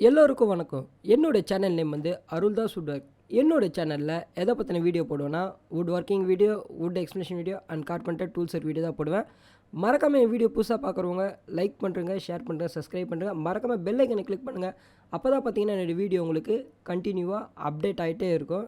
எல்லோருக்கும் வணக்கம். என்னோட சேனல் நேம் வந்து அருள்தாஸ் வுட் ஒர்க். என்னோட சேனலில் எதை பற்றின வீடியோ போடுவேன்னா wood working video, wood explanation video and carpenter tool set video தான் போடுவேன். மறக்காமல் என் வீடியோ புதுசாக பார்க்குறவங்க லைக் பண்ணுறங்க, ஷேர் பண்ணுறங்க, சப்ஸ்கிரைப் பண்ணுறங்க. மறக்காமல் பெல் ஐக்கனை கிளிக் பண்ணுங்கள். அப்போ தான் பார்த்தீங்கன்னா என்னோடய வீடியோ உங்களுக்கு கண்டினியூவாக அப்டேட் ஆகிட்டே இருக்கும்.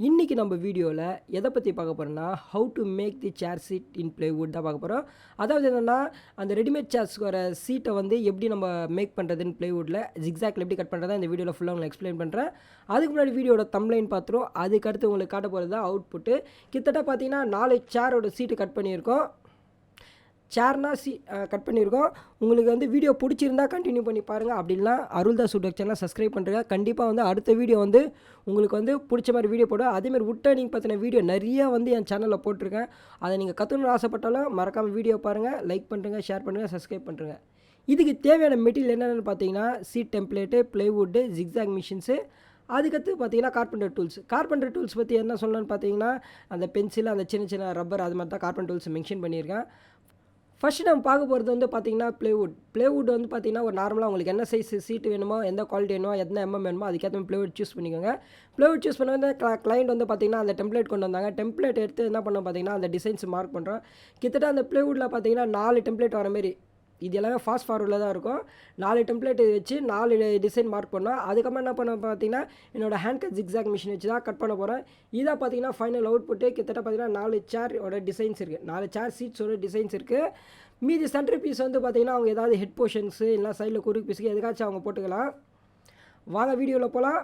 இன்றைக்கி நம்ம வீடியோவில் எதை பற்றி பார்க்க போகிறோன்னா how to make the chair seat in plywood தான் பார்க்க போகிறோம். அதாவது என்னென்னா அந்த ரெடிமேட் சேர்ஸ்க்கு வர சீட்டை வந்து எப்படி நம்ம மேக் பண்ணுறதுன்னு ப்ளைவுட்டில் ஜிக்ஸாக்ல எப்படி கட் பண்ணுறதா இந்த வீடியோவில் ஃபுல்லாக உங்களுக்கு எக்ஸ்பிளைன் பண்ணுறேன். அதுக்கு முன்னாடி வீடியோட தம்ப்லைன் பார்த்துரும். அதுக்கடுத்து உங்களுக்கு காட்ட போகிறது தான் அவுட்புட்டு. கிட்டத்தட்ட பார்த்தீங்கன்னா 4 சேரோட சீட்டு கட் பண்ணியிருக்கோம். சேர்னா கட் பண்ணியிருக்கோம். உங்களுக்கு வந்து வீடியோ பிடிச்சிருந்தா கண்டினியூ பண்ணி பாருங்கள். அப்படின்னா Aruldas wood work channel subscribe பண்ணுறேங்க. கண்டிப்பாக வந்து அடுத்த வீடியோ வந்து உங்களுக்கு வந்து பிடிச்ச மாதிரி வீடியோ போடுவேன். அதேமாதிரி வுட் டர்னிங் பற்றின வீடியோ நிறைய வந்து என் சேனலில் போட்டிருக்கேன். அதை நீங்கள் கற்றுக்கணும்னு ஆசைப்பட்டாலும் மறக்காமல் வீடியோ பாருங்கள், லைக் பண்ணுறங்க, ஷேர் பண்ணுங்கள், சப்ஸ்கிரைப் பண்ணுறங்க. இதுக்கு தேவையான மெட்டீரியல் என்னென்னு பார்த்தீங்கன்னா sheet template, plywood, jigsaw machines, அதுக்கடுத்து பார்த்தீங்கன்னா கார்பெண்டர் டூல்ஸ் பற்றி என்ன சொல்லணும்னு பார்த்தீங்கன்னா அந்த பென்சில், அந்த சின்ன சின்ன ரப்பர், அது மாதிரி தான் கார்பெண்டர் டூல்ஸ் மென்ஷன் பண்ணியிருக்கேன். ஃபஸ்ட்டு நம்ம பார்க்க போகிறது வந்து பார்த்திங்கன்னா ப்ளைவுட் வந்து பார்த்திங்கன்னா ஒரு நார்மலாக உங்களுக்கு என்ன சைஸ் சீட்டு வேணுமோ, எந்த குவாலிட்டி வேணுமோ, எத்தனை வேணுமோ அதுக்கேற்ற ப்ளைவுட் சூஸ் பண்ணிக்கோங்க. ப்ளைவுட் சூஸ் பண்ண வந்து கிளைண்ட் வந்து பார்த்திங்கன்னா அந்த டெம்ப்ளேட் கொண்டு வந்தாங்க. டெம்ப்ளேட் எடுத்து என்ன பண்ணோம் பார்த்திங்கன்னா அந்த டிசைன்ஸ் மார்க் பண்ணுறோம். கிட்டத்தட்ட அந்த ப்ளைவுட்டில் பார்த்திங்கன்னா 4 டெம்ப்ளேட் வர மாரி, இது எல்லாமே ஃபாஸ்ட் ஃபார்வர்டில் தான் இருக்கும். 4 டெம்ப்ளேட் வச்சு 4 டிசைன் மார்க் பண்ணோம். அதுக்கப்புறம் என்ன பண்ண பார்த்தீங்கன்னா என்னோடய ஹேண்ட் கட் ஜிக்ஸாக் மிஷின் வச்சு தான் கட் பண்ண போகிறேன். இதாக பார்த்தீங்கன்னா ஃபைனல் அவுட்புட்டு. கிட்டத்தட்ட பார்த்தீங்கன்னா 4 சேரோட டிசைன்ஸ் இருக்குது, 4 சேர் சீட்ஸோட டிசைன்ஸ் இருக்குது. மீதி சென்டர் பீஸ் வந்து பார்த்திங்கன்னா அவங்க ஏதாவது ஹெட் போர்ஷன்ஸு இல்லை சைடில் குறுக்கு பீஸுக்கு எதுக்காச்சும் அவங்க போட்டுக்கலாம். வாங்க வீடியோவில் போகலாம்.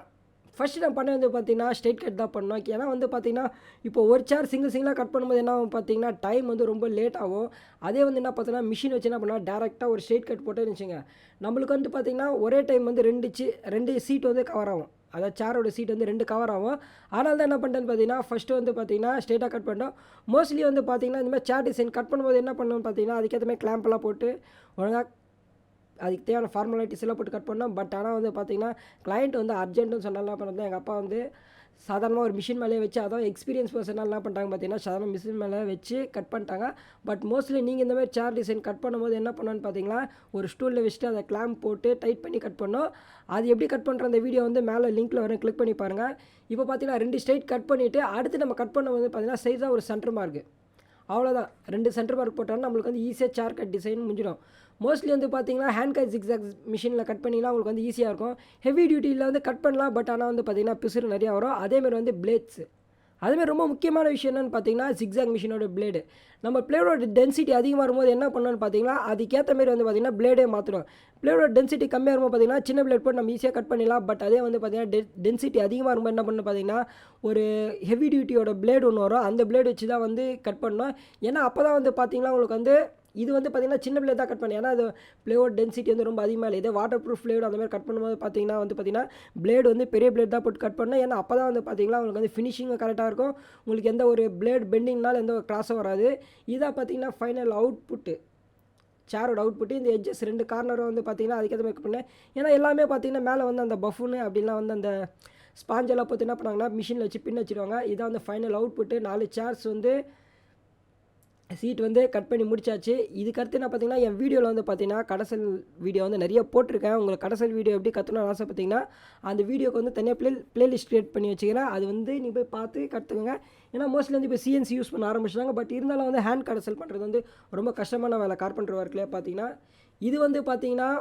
ஃபஸ்ட்டு நான் பண்ண வந்து பார்த்திங்கன்னா ஸ்ட்ரெயிட் கட் தான் பண்ணோம். ஏன்னா வந்து பார்த்திங்கன்னா இப்போ ஒரு சேர் சிங்கிளாக கட் பண்ணும்போது என்ன ஆகும் பார்த்திங்கன்னா டைம் வந்து ரொம்ப லேட் ஆகும். அதே வந்து என்ன பார்த்தீங்கன்னா மிஷின் வச்சு என்ன பண்ணால் டேரெக்டாக ஒரு ஸ்ட்ரெயிட் கட் போட்டேன்னு வச்சுங்க, நம்மளுக்கு வந்து பார்த்திங்கன்னா ஒரே டைம் வந்து 2 சீட் வந்து கவர் ஆகும். அதாவது சேரோட சீட் வந்து 2 கவர் ஆகும். அதனால தான் என்ன பண்ணிட்டேன்னு பார்த்தீங்கன்னா ஃபஸ்ட்டு வந்து பார்த்திங்கன்னா ஸ்ட்ரெயிட்டாக கட் பண்ணோம். மோஸ்ட்லி வந்து பார்த்திங்கன்னா இந்த மாதிரி சேர் டிசைன் கட் பண்ணும்போது என்ன பண்ணணும்னு பார்த்தீங்கன்னா அதுக்கேற்ற மாதிரி கிளாம்பெல்லாம் போட்டு ஒழுங்காக அதுக்கு தேவையான ஃபார்மாலிட்டிஸ் எல்லாம் போட்டு கட் பண்ணோம். பட் ஆனால் வந்து பார்த்திங்கன்னா கிளைண்ட் வந்து அர்ஜென்ட்டுன்னு சொன்னாலும் பண்ணது எங்கள் அப்பா வந்து சாதாரணமாக ஒரு மிஷின் மேலே வச்சு, அதான் எக்ஸ்பீரியன்ஸ் பர்சனால் என்ன பண்ணிட்டாங்க பார்த்தீங்கன்னா சாதாரண மிஷின் மேலே வச்சு கட் பண்ணிட்டாங்க. பட் மோஸ்ட்லி நீங்கள் இந்த மாதிரி சேர் டிசைன் கட் பண்ணும்போது என்ன பண்ணணும்னு பார்த்தீங்கன்னா ஒரு ஸ்டூலில் வச்சுட்டு அதை கிளாம்ப் போட்டு டைட் பண்ணி கட் பண்ணோம். அது எப்படி கட் பண்ணுற அந்த வீடியோ வந்து மேலே லிங்க்கில் வர கிளிக் பண்ணி பாருங்கள். இப்போ பார்த்தீங்கன்னா 2 ஸ்ட்ரைட் கட் பண்ணிவிட்டு அடுத்து நம்ம கட் பண்ணும்போது பார்த்தீங்கன்னா சைஸாக ஒரு சென்டர் மார்க்கு, அவ்வளோதான். 2 சென்டர் மார்க் போட்டாலும் நம்மளுக்கு வந்து ஈஸியாக சேர் கட் டிசைன் முடிஞ்சிடும். மோஸ்ட்லி வந்து பார்த்திங்கன்னா ஹேண்ட் கட் ஜிக்ஸாக் மிஷினில் கட் பண்ணிங்கன்னா உங்களுக்கு வந்து ஈஸியாக இருக்கும். ஹெவி டியூட்டியில் வந்து கட் பண்ணலாம். பட் ஆனால் வந்து பார்த்திங்கன்னா பிசுறு நிறையா வரும். அதேமாதிரி வந்து பிளேட்ஸு, அதுமாதிரி ரொம்ப முக்கியமான விஷயம் என்னென்னு பார்த்தீங்கன்னா ஜிக்ஸாக் மிஷினோட பிளேடு. நம்ம பிளேடோட டென்சிட்டி அதிகமாக வரும்போது என்ன பண்ணணும்னு பார்த்தீங்கன்னா அதுக்கேற்ற மாதிரி வந்து பார்த்திங்கன்னா பிளேடே மாற்றிடும். பிளேடோட டென்சிட்டி கம்மியாக இருக்கும்போது பார்த்திங்கன்னா சின்ன பிளேட் போட்டு நம்ம ஈஸியாக கட் பண்ணிடலாம். பட் அதே வந்து பார்த்திங்கன்னா டென்சிட்டி அதிகமாக இருக்கும்போது என்ன பண்ணணும் பார்த்தீங்கன்னா ஒரு ஹெவி டியூட்டியோட பிளேடு ஒன்று வரும். அந்த பிளேடு வச்சு தான் வந்து கட் பண்ணணும். ஏன்னா அப்போ தான் வந்து பார்த்திங்கன்னா உங்களுக்கு வந்து இது வந்து பார்த்திங்கன்னா சின்ன பிளேட் தான் கட் பண்ணி, ஏன்னா அது பிளேவோட டென்சிட்டி வந்து ரொம்ப அதிகமாக இல்லை. இதே வாட்டர் ப்ரூஃப் பிளேடு அந்த மாதிரி கட் பண்ணும்போது பார்த்திங்கன்னா பிளேடு வந்து பெரிய பிளேட் தான் போட்டு கட் பண்ணணும். ஏன்னா அப்போ தான் வந்து பார்த்திங்கன்னா உங்களுக்கு வந்து ஃபினிஷிங்கும் கரெக்டாக இருக்கும். உங்களுக்கு எந்த ஒரு பிளேட் பெண்டிங்னாலும் எந்த ஒரு கிராஸும் வராது. இதாக பார்த்திங்கன்னா ஃபைனல் அவுட்புட்டு, சேரோட அவுட்புட்டு. இந்த எட்ஜஸ் 2 கார்னரும் வந்து பார்த்திங்கன்னா அதுக்கேற்ற மாதிரி பண்ணேன். ஏன்னா எல்லாமே பார்த்திங்கன்னா மேலே வந்து அந்த பஃபுன்னு அப்படின்லாம் வந்து அந்த ஸ்பாஞ்செல்லாம் பார்த்து என்ன பண்ணாங்கன்னா மிஷினில் வச்சு பின் வச்சுருவாங்க. இதான் வந்து ஃபைனல் அவுட்புட்டு. 4 சேர்ஸ் வந்து சீட் வந்து கட் பண்ணி முடிச்சாச்சு. இதுக்கடுத்து என்ன பார்த்தீங்கன்னா என் வீடியோவில் வந்து பார்த்தீங்கன்னா கடைசல் வீடியோ வந்து நிறைய போட்டிருக்கேன். உங்களுக்கு கடைசல் வீடியோ எப்படி கற்றுக்கணும்னு ஆசை பார்த்தீங்கன்னா அந்த வீடியோக்கு வந்து தனியாக பிளேலிஸ்ட் க்ரியேட் பண்ணி வச்சுக்கிறேன். அது வந்து நீங்கள் போய் பார்த்து கற்றுக்குங்க. ஏன்னா மோஸ்ட்லி வந்து இப்போ சிஎன்சி யூஸ் பண்ண ஆரம்பிச்சிட்டாங்க. பட் இருந்தாலும் வந்து ஹேண்ட் கடைசல் பண்ணுறது வந்து ரொம்ப கஷ்டமான வேலை கார்பெண்டர் ஒர்க்கில் பார்த்தீங்கன்னா. இது வந்து பார்த்தீங்கன்னா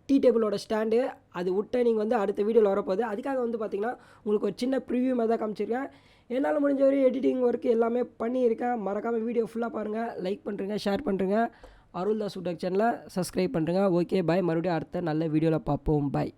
டீ டேபிளோட ஸ்டாண்டு, அது வுட் டர்னிங் வந்து அடுத்த வீடியோவில் வரப்போகுது. அதுக்காக வந்து பார்த்திங்கன்னா உங்களுக்கு ஒரு சின்ன ப்ரிவியூ மாதிரி தான் காமிச்சிருக்கேன். என்னால் முடிஞ்ச வரை எடிட்டிங் ஒர்க்கு எல்லாமே பண்ணியிருக்கேன். மறக்காமல் வீடியோ ஃபுல்லாக பாருங்கள், லைக் பண்ணுறங்க, ஷேர் பண்ணுறங்க. அருள்தாஸ் வுட் ஒர்க் சேனலை சப்ஸ்கிரைப் பண்ணுறங்க. Okay bye. மறுபடியும் அடுத்த நல்ல வீடியோவில் பார்ப்போம். பாய்.